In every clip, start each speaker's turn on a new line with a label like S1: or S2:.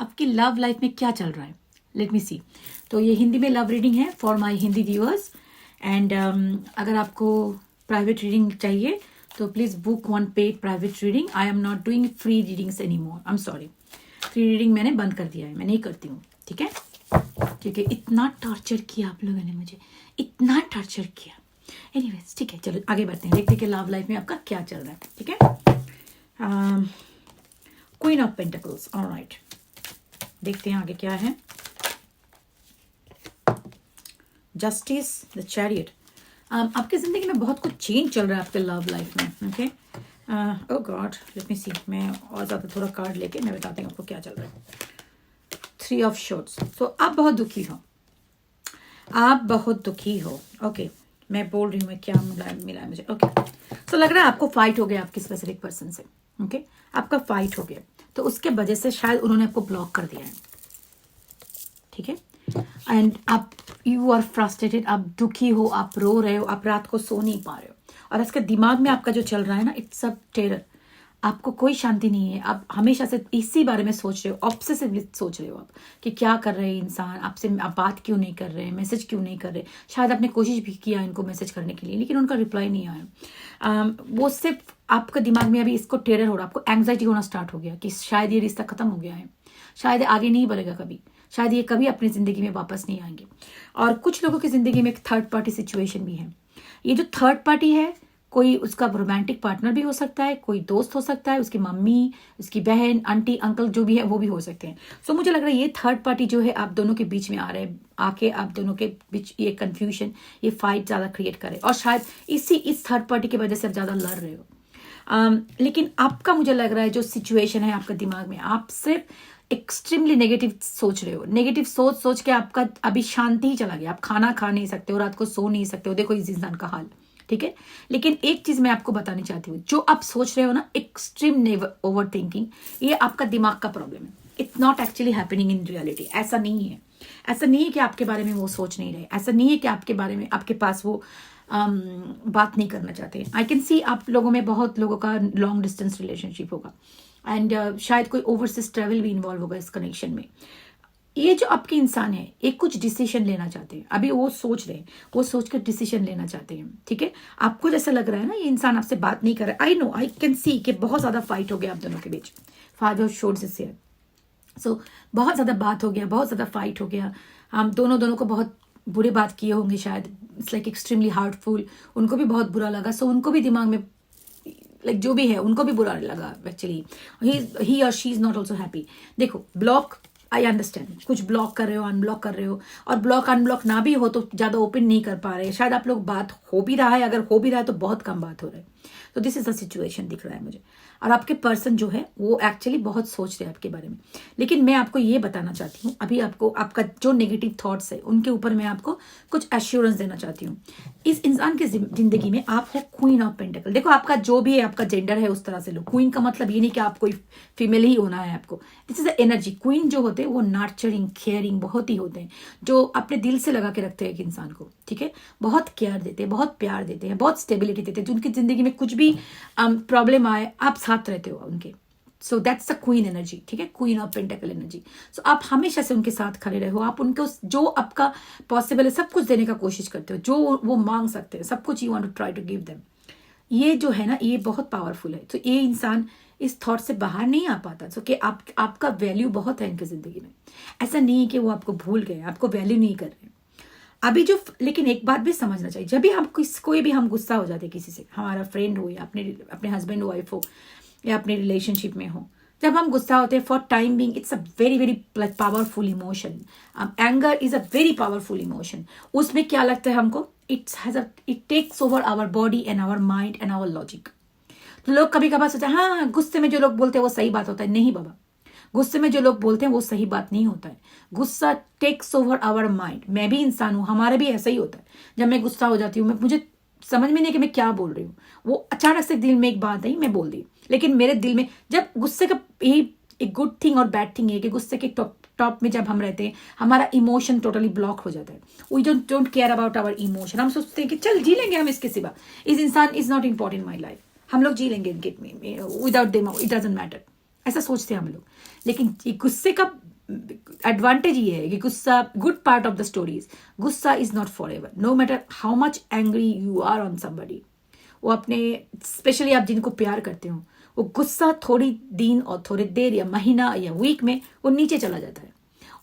S1: आपकी love life में क्या चल रहा है, लेट मी सी। तो ये हिंदी में लव रीडिंग है for my Hindi viewers. And अगर आपको प्राइवेट रीडिंग चाहिए तो please book one paid private reading. I am not doing free readings any more, I am sorry. Free reading मैंने बंद कर दिया है, मैं नहीं करती हूँ, ठीक है, क्योंकि इतना टॉर्चर किया आप लोगों ने मुझे, इतना टॉर्चर किया। एनीवेज ठीक है, चलो आगे बढ़ते हैं, देखते हैं कि लव लाइफ में आपका क्या चल रहा है, ठीक है। क्वीन ऑफ पेंटिकल्स, ऑलराइट, देखते हैं आगे क्या है। Justice, the chariot. आपकी जिंदगी में बहुत कुछ चेंज चल रहा है आपके लव लाइफ में, ओके। ओ गॉड, लेट मी सी, मैं और ज़्यादा थोड़ा कार्ड लेके मैं बताती हूँ आपको क्या चल रहा है। 3 ऑफ शॉर्ट्स। सो आप बहुत दुखी हो, आप बहुत दुखी हो, ओके। मैं बोल रही हूँ क्या मिला है मुझे, ओके। सो लग रहा है आपको फाइट हो गया आपके स्पेसिफिक पर्सन से, ओके। आपका फाइट हो गया, तो उसके वजह से शायद उन्होंने आपको ब्लॉक कर दिया है, ठीक है। एंड आप यू आर फ्रस्ट्रेटेड, आप दुखी हो, आप रो रहे हो, आप रात को सो नहीं पा रहे हो, और इसके दिमाग में आपका जो चल रहा है ना, इट्स अ टेरर। आपको कोई शांति नहीं है, आप हमेशा से इसी बारे में सोच रहे हो, ऑब्सेसिवली सोच रहे हो आप कि क्या कर रहे हैं इंसान, आपसे आप बात क्यों नहीं कर रहे, मैसेज क्यों नहीं कर रहे। शायद आपने कोशिश भी किया इनको मैसेज करने के लिए, लेकिन उनका रिप्लाई नहीं आया। वो सिर्फ आपका दिमाग में अभी इसको टेरर हो रहा, आपको एंग्जाइटी होना स्टार्ट हो गया कि शायद ये रिश्ता खत्म हो गया है, शायद आगे नहीं बढ़ेगा कभी, शायद ये कभी अपनी ज़िंदगी में वापस नहीं आएंगे। और कुछ लोगों की ज़िंदगी में एक थर्ड पार्टी सिचुएशन भी है। ये जो थर्ड पार्टी है, कोई उसका रोमांटिक पार्टनर भी हो सकता है, कोई दोस्त हो सकता है, उसकी मम्मी, उसकी बहन, आंटी, अंकल जो भी है वो भी हो सकते हैं। सो मुझे लग रहा है ये थर्ड पार्टी जो है आप दोनों के बीच में आ रहे हैं, आके आप दोनों के बीच ये कन्फ्यूजन, ये फाइट ज़्यादा क्रिएट करे, और शायद इस थर्ड पार्टी की वजह से आप ज़्यादा लड़ रहे हो। लेकिन आपका मुझे लग रहा है जो सिचुएशन है आपका दिमाग में, आप सिर्फ एक्सट्रीमली नेगेटिव सोच रहे हो, नेगेटिव सोच के आपका अभी शांति ही चला गया, आप खाना खा नहीं सकते हो, रात को सो नहीं सकते हो, देखो इस इंसान का हाल, ठीक है। लेकिन एक चीज मैं आपको बतानी चाहती हूँ, जो आप सोच रहे हो ना, एक्सट्रीम ओवर थिंकिंग, ये आपका दिमाग का प्रॉब्लम है। It's not actually happening in reality. ऐसा नहीं है, ऐसा नहीं है कि आपके बारे में वो सोच नहीं रहे, ऐसा नहीं है कि आपके बारे में आपके पास वो बात नहीं करना चाहते। आई कैन सी आप लोगों में बहुत लोगों का लॉन्ग डिस्टेंस रिलेशनशिप होगा, एंड शायद कोई ओवरसीज ट्रेवल भी इन्वॉल्व होगा इस कनेक्शन में। ये जो आपके इंसान है, एक कुछ डिसीजन लेना चाहते हैं, अभी वो सोच रहे हैं, वो सोच कर डिसीजन लेना चाहते हैं, ठीक है। आपको जैसा लग रहा है ना ये इंसान आपसे बात नहीं कर रहा है, I know, I can see कि बहुत ज़्यादा फाइट हो गया आप दोनों के बीच। 5 ऑफ शॉर्ट्स से सो बहुत ज़्यादा बात हो गया, बहुत ज़्यादा फाइट हो गया। हम दोनों को बहुत बुरे बात किए होंगे शायद, इट्स लाइक एक्सट्रीमली हार्टफुल, उनको भी बहुत बुरा लगा। सो उनको भी दिमाग में लाइक जो भी है उनको भी बुरा लगा एक्चुअली, ही और she is not also happy. देखो ब्लॉक, आई अंडरस्टैंड, कुछ ब्लॉक कर रहे हो, अनब्लॉक कर रहे हो, और ब्लॉक अनब्लॉक ना भी हो तो ज़्यादा ओपन नहीं कर पा रहे, शायद आप लोग बात हो भी रहा है, अगर हो भी रहा है तो बहुत कम बात हो रहा है। तो दिस इज द सिचुएशन दिख रहा है मुझे। और आपके पर्सन जो है वो एक्चुअली बहुत सोच रहे हैं आपके बारे में, लेकिन मैं आपको ये बताना चाहती हूँ, अभी आपको आपका जो नेगेटिव थॉट्स है उनके ऊपर मैं आपको कुछ एश्योरेंस देना चाहती हूँ। इस इंसान की जिंदगी में आप हो क्वीन ऑफ पेंटिकल। देखो आपका जो भी है, आपका जेंडर है उस तरह से लो। क्वीन का मतलब ये नहीं कि आप कोई फीमेल ही होना है आपको, this is the energy. Queen जो होते हैं वो नर्चरिंग, केयरिंग बहुत ही होते हैं, जो अपने दिल से लगा के रखते हैं एक इंसान को, ठीक है। बहुत केयर देते हैं, बहुत प्यार देते हैं, बहुत स्टेबिलिटी देते हैं, जो उनकी जिंदगी में कुछ भी प्रॉब्लम आए आप साथ रहते हो उनके। So that's the queen energy, ठीक है, क्वीन ऑफ पेंटिकल एनर्जी। सो आप हमेशा से उनके साथ खड़े रहो, आप उनको जो आपका पॉसिबल है सब कुछ देने का कोशिश करते हो, जो वो मांग सकते हैं सब कुछ you want to try to give them. ये जो है ना, ये बहुत पावरफुल है। तो ये इंसान इस थॉट से बाहर नहीं आ पाता, तो कि आपका वैल्यू बहुत है इनकी जिंदगी में। ऐसा नहीं है कि वो आपको भूल गए, आपको वैल्यू नहीं कर रहे अभी जो। लेकिन एक बात भी समझना चाहिए, जब भी हम कोई भी हम गुस्सा हो जाते किसी से, हमारा फ्रेंड हो या अपने हस्बैंड वाइफ हो या अपने रिलेशनशिप में हो, जब हम गुस्सा होते हैं for time being, it's a very very powerful emotion. Anger is a very powerful emotion. उसमें क्या लगता है हमको, it takes over our body and our mind and our logic. तो लोग कभी कभार सोचते हैं हाँ गुस्से में जो लोग बोलते हैं वो सही बात होता है। नहीं बाबा, गुस्से में जो लोग बोलते हैं वो सही बात नहीं होता है। गुस्सा टेक्स ओवर आवर माइंड। मैं भी इंसान हूँ, हमारा भी ऐसा ही होता है। जब मैं गुस्सा हो जाती हूँ, मुझे समझ में नहीं कि मैं क्या बोल रही हूँ, वो अचानक से दिल में एक बात आई, मैं बोल दी। लेकिन मेरे दिल में जब गुस्से का यही एक गुड थिंग और बैड थिंग है कि गुस्से के टॉप में जब हम रहते हैं, हमारा इमोशन टोटली ब्लॉक हो जाता है। We don't care about our emotion. हम सोचते हैं कि चल जी लेंगे हम इसके सिवा, इस इंसान is not important my life, हम लोग जी लेंगे without them, it doesn't matter, ऐसा सोचते हैं हम लोग। लेकिन गुस्से का एडवांटेज ये है कि गुस्सा, good part of the stories, गुस्सा is not for ever, no matter how much angry you are on somebody. वो अपने, स्पेशली आप जिनको प्यार करते हो, वो गुस्सा थोड़ी दिन और थोड़ी देर या महीना या वीक में वो नीचे चला जाता है।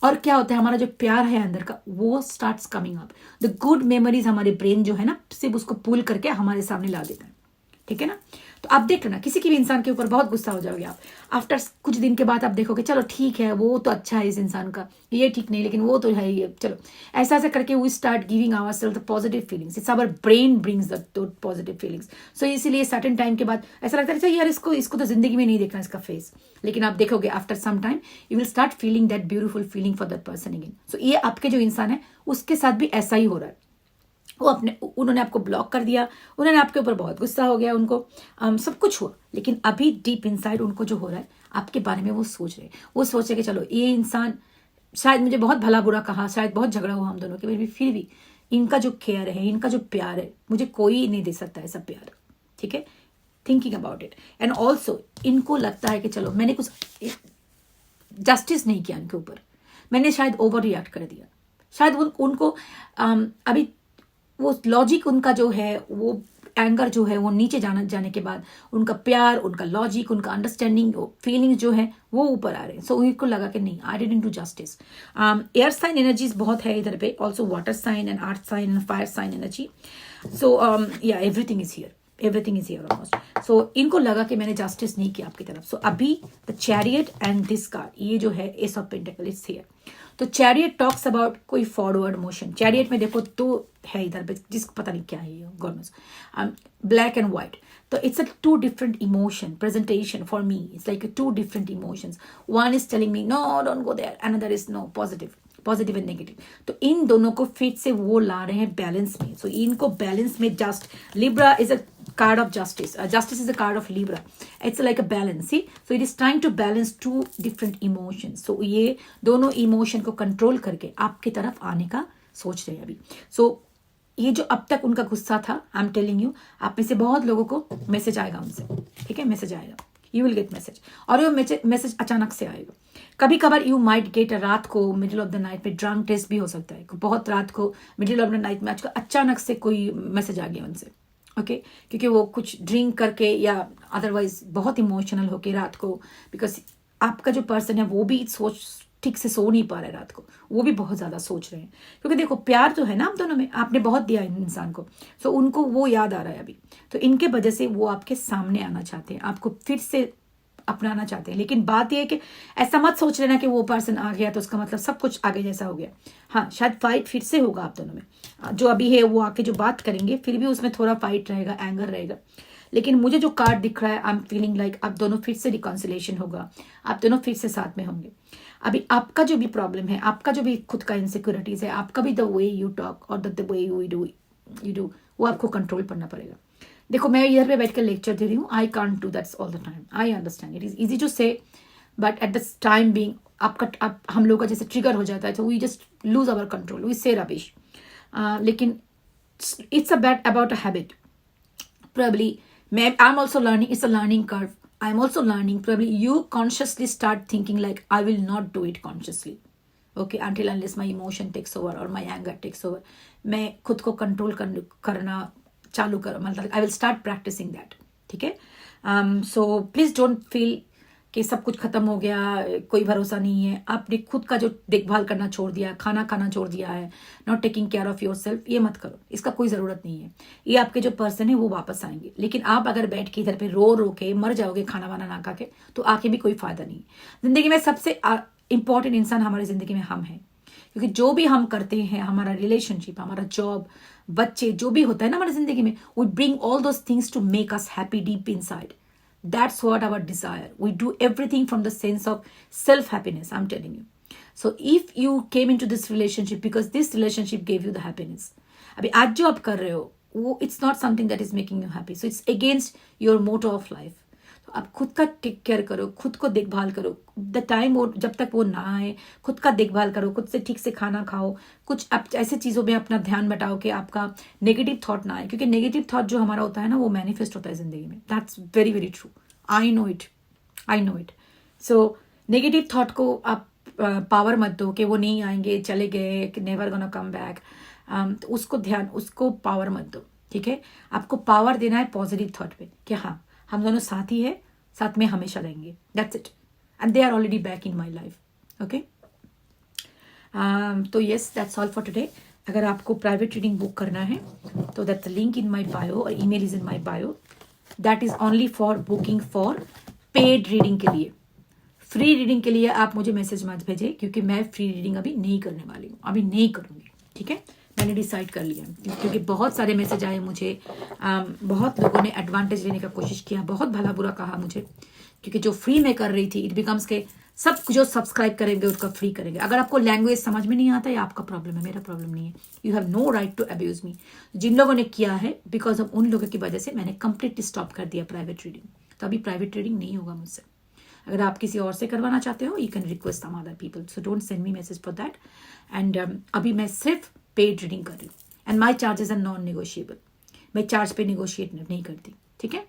S1: और क्या होता है, हमारा जो प्यार है अंदर का वो starts coming up, the good memories हमारे ब्रेन जो है ना सिर्फ उसको पुल करके हमारे सामने ला देता है, ठीक है ना। तो आप देख लेना, किसी की भी इंसान के ऊपर बहुत गुस्सा हो जाओगे आप, आफ्टर कुछ दिन के बाद आप देखोगे चलो ठीक है वो तो अच्छा है इस इंसान का, ये ठीक नहीं लेकिन वो तो है ये, चलो ऐसा ऐसा करके we start giving ourselves the positive feelings, it's our brain brings the positive feelings. So इसीलिए सर्टेन टाइम के बाद ऐसा लगता है अच्छा यार इसको तो जिंदगी में नहीं देखना इसका फेस, लेकिन आप देखोगे after some time you will start feeling that beautiful feeling for that person again. So ये आपके जो इंसान है उसके साथ भी ऐसा ही हो रहा है, वो उन्होंने आपको ब्लॉक कर दिया, उन्होंने आपके ऊपर बहुत गुस्सा हो गया उनको, सब कुछ हुआ, लेकिन अभी डीप इनसाइड उनको जो हो रहा है आपके बारे में वो सोच रहे हैं, वो सोच रहे कि चलो ये इंसान शायद मुझे बहुत भला बुरा कहा, शायद बहुत झगड़ा हुआ हम दोनों के, फिर भी इनका जो केयर है, इनका जो प्यार है, मुझे कोई नहीं दे सकता ऐसा प्यार, ठीक है। Thinking about it, and also इनको लगता है कि चलो मैंने कुछ जस्टिस नहीं किया इनके ऊपर, मैंने शायद ओवर रिएक्ट कर दिया, शायद उनको अभी वो लॉजिक उनका जो है, वो एंगर जो है वो नीचे जाने के बाद उनका प्यार, उनका लॉजिक, उनका अंडरस्टैंडिंग, फीलिंग्स जो है वो ऊपर आ रहे हैं। सो उनको लगा कि नहीं, I didn't do justice. Air sign energies बहुत है इधर पे, also water sign and earth sign and fire sign energy. So yeah everything is here almost. So इनको लगा कि मैंने जस्टिस नहीं किया आपकी तरफ। सो अभी the chariot and this card, ये जो है S of pentacle, it's here. तो चैरियट टॉक्स अबाउट कोई फॉरवर्ड मोशन। चैरियट में देखो तो है इधर पे, जिसको पता नहीं क्या है ये, God knows, black and white. तो it's a two different emotion presentation for me, it's like two different emotions, one is telling me no don't go there, another is no positive and negative. तो इन दोनों को फिर से वो ला रहे हैं बैलेंस में। सो इनको बैलेंस में, just Libra is a card of justice. Justice is a card of Libra. It's like a balance. See, so it is trying to balance two different emotions. So ये दोनों इमोशन को control करके आपकी तरफ आने का सोच रहे हैं अभी। So ये जो अब तक उनका गुस्सा था, आई एम टेलिंग यू, आप में से बहुत लोगों को मैसेज आएगा उनसे, ठीक है, मैसेज आएगा, यू विल गेट मैसेज, और ये मैसेज अचानक से आएगा। कभी कभार यू माइट गेट रात को मिडिल ऑफ द नाइट में, ड्रंक टेस्ट भी हो सकता है, बहुत रात को मिडिल ऑफ द नाइट में आजकल अचानक से कोई मैसेज आ गया उनसे, ओके क्योंकि वो कुछ ड्रिंक करके या अदरवाइज बहुत इमोशनल होके रात को, बिकॉज आपका जो पर्सन है वो भी ठीक से सो नहीं पा रहा है रात को, वो भी बहुत ज़्यादा सोच रहे हैं, क्योंकि देखो प्यार तो है ना आप दोनों में, आपने बहुत दिया इन इंसान को, सो उनको वो याद आ रहा है अभी। तो इनके वजह से वो आपके सामने आना चाहते हैं, आपको फिर से अपनाना चाहते हैं। लेकिन बात यह है कि ऐसा मत सोच लेना कि वो पर्सन आ गया तो उसका मतलब सब कुछ आगे जैसा हो गया। हाँ, शायद फाइट फिर से होगा आप दोनों में, जो अभी है वो आके जो बात करेंगे फिर भी उसमें थोड़ा फाइट रहेगा, एंगर रहेगा, लेकिन मुझे जो कार्ड दिख रहा है, आई एम फीलिंग लाइक आप दोनों फिर से रिकॉन्सिलेशन होगा, आप दोनों फिर से साथ में होंगे। अभी आपका जो भी प्रॉब्लम है, आपका जो भी खुद का इनसिक्योरिटीज है, आपका भी द वे यू टॉक और द वे यू डू वो आपको कंट्रोल करना पड़ेगा। देखो मैं इधर पे बैठ कर लेक्चर दे रही हूँ, I can't do that's all the time, I understand, it is easy to say, but at the time being आपका हम लोग का जैसे ट्रिगर हो जाता है, तो we just lose our control, we say rubbish. लेकिन it's about a habit, probably I'm also learning, it's a learning curve, I'm also learning, probably you consciously start thinking like I will not do it consciously, okay, until unless my emotion takes over or my anger takes over, मैं खुद को control करना चालू कर, मतलब I will start practising that, ठीक है। So please don't feel कि सब कुछ खत्म हो गया, कोई भरोसा नहीं है, आपने खुद का जो देखभाल करना छोड़ दिया, खाना खाना छोड़ दिया है, not taking care of your self, ये मत करो, इसका कोई ज़रूरत नहीं है। ये आपके जो पर्सन है वो वापस आएंगे, लेकिन आप अगर बैठ के इधर पे रो के मर जाओगे खाना वाना ना खा के, तो आके भी कोई फायदा नहीं। जिंदगी में सबसे इंपॉर्टेंट इंसान हमारी जिंदगी में हम हैं, क्योंकि जो भी हम करते हैं, हमारा रिलेशनशिप, हमारा जॉब, बच्चे, जो भी होता है ना हमारी जिंदगी में, we bring all those things to make us happy deep inside. That's what our desire. We do everything from the sense of self-happiness, I'm telling you. So if you came into this relationship because this relationship gave you the happiness, अभी आज जो आप कर रहे हो वो it's not something that is making you happy. So it's against your motto of life. तो आप खुद का टेक केयर करो, खुद को देखभाल करो, द टाइम वो जब तक वो ना आए खुद का देखभाल करो, खुद से ठीक से खाना खाओ, कुछ आप ऐसे चीज़ों में अपना ध्यान बटाओ कि आपका नेगेटिव थॉट ना आए, क्योंकि नेगेटिव थॉट जो हमारा होता है ना वो मैनिफेस्ट होता है जिंदगी में. That's very very true. I know it. So negative thought को आप पावर मत दो कि वो नहीं आएंगे, चले गए, नेवर गोना कम बैक। तो उसको पावर मत दो, ठीक है। आपको पावर देना है पॉजिटिव थॉट पे कि हाँ हम दोनों साथ ही है, साथ में हमेशा रहेंगे, that's it, and they are already back in my life, okay. तो yes, that's all for today. अगर आपको प्राइवेट रीडिंग बुक करना है तो that's link in my bio, और email is in my bio. That is only for booking for paid reading के लिए। Free reading के लिए आप मुझे मैसेज मत भेजें, क्योंकि मैं फ्री रीडिंग अभी नहीं करने वाली हूँ, अभी नहीं करूँगी, ठीक है। मैंने डिसाइड कर लिया, क्योंकि बहुत सारे मैसेज आए मुझे, बहुत लोगों ने एडवांटेज लेने का कोशिश किया, बहुत भला बुरा कहा मुझे, क्योंकि जो फ्री में कर रही थी इट बिकम्स के सब जो सब्सक्राइब करेंगे उसका फ्री करेंगे। अगर आपको लैंग्वेज समझ में नहीं आता, ये आपका प्रॉब्लम है, मेरा प्रॉब्लम नहीं है। You have no right to abuse me. जिन लोगों ने किया है, बिकॉज ऑफ उन लोगों की वजह से मैंने कंप्लीटली स्टॉप कर दिया प्राइवेट रीडिंग। तो अभी प्राइवेट रीडिंग नहीं होगा मुझसे। अगर आप किसी और से करवाना चाहते हो, you can request some other people, so don't send me message for that. And अभी मैं सिर्फ पेड रीडिंग कर रही हूँ, and my charges are non negotiable. मैं चार्ज पे निगोशिएट नहीं करती, ठीक है।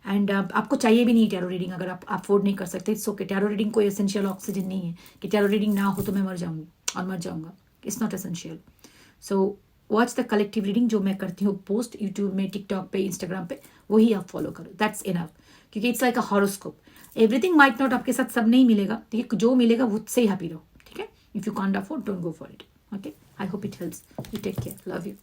S1: एंड आपको चाहिए भी नहीं टैरो रीडिंग, अगर आप अफोर्ड नहीं कर सकते, सो कि टैरो रीडिंग कोई एसेंशियल ऑक्सीजन नहीं है कि टैरो रीडिंग ना हो तो मैं मर जाऊंगी और मर जाऊंगा। It's not essential. So watch the collective reading जो मैं करती हूँ पोस्ट यूट्यूब में, टिकटॉक पे, इंस्टाग्राम पे, वही आप फॉलो करो, दैट्स इनफ। क्योंकि it's like a horoscope. Everything might not आपके साथ सब नहीं मिलेगा, ठीक है। जो मिलेगा वो से ही हैप्पी रहो, ठीक है। If you can't afford, don't go for it, okay. I hope it helps. You take care, love you.